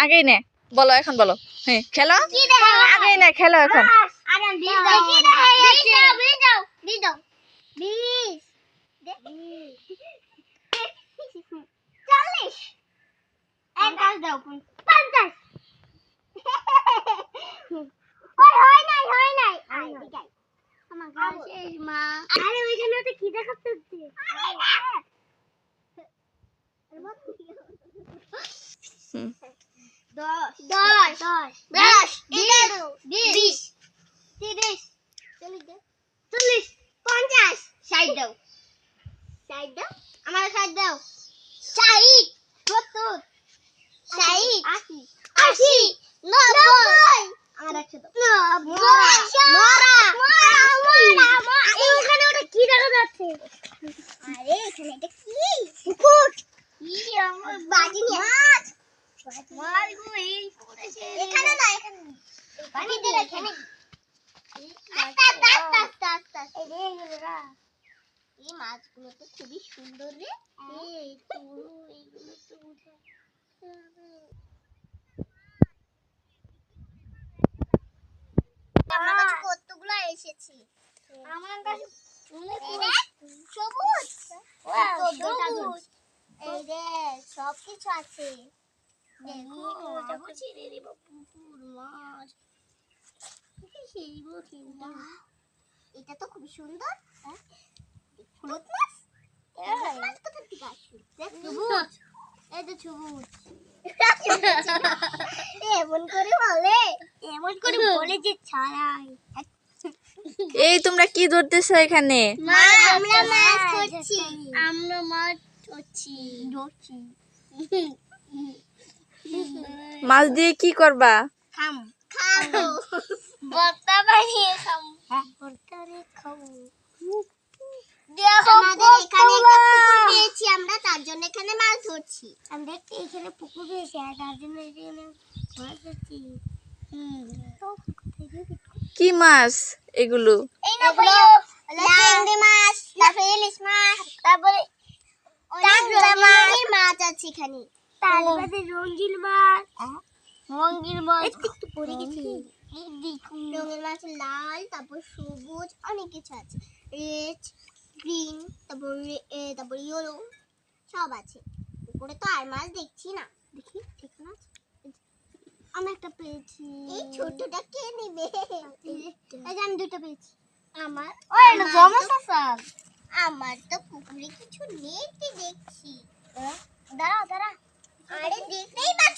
আগেই নে বলো এখন বলো হ্যাঁ খেলো আগেই নে খেলো এখন এই মাছগুলো তো খুবই সুন্দর রে। আমার কাছে কতগুলো এসেছে। আমার কাছে সবুজ সবুজ এই রে সব কিছু আছে। দেখো পুকুর মাছ এটা তো খুব সুন্দর। হলুদ মাছ মাছ তো ঠিক আছে। সবুজ এই তো সবুজ এমন করে বলে যে ছাড়াই। এই তোমরা কি ধরতেছো এখানে? আমরা মাছ ধরছি। মাছ দিয়ে কি করবা? খাবো ভর্তা বানিয়ে খাবো। আমাদের এখানে একটা পুকুর পেয়েছি আমরা, তার জন্য এখানে মাছ ধরছি। আমরা এখানে পুকুর পেয়েছি তার জন্য এখানে মাছ ধরছি। কি মাছ এগুলো? চিংড়ি মাছ, তারপরে ইলিশ মাছ, তারপরে মাছ আছে এখানে। তারপরে রঙিন মাছ একটু পড়ে গেছে। রঙিন মাছ লাল, তারপর সবুজ, অনেক কিছু আছে। রেড, গ্রিন, তারপর ইয়েলো সব আছে। উপরে তো আর মাছ দেখছি না। দেখি ঠিক মাছ আমি একটা পেয়েছি। এই ছোটটা কে নেবে? আমি দুটো পেয়েছি। আমার তো পুকুরে কিছু নেই, দেখছি। দাঁড়া আরে দেখতেই পাচ্ছি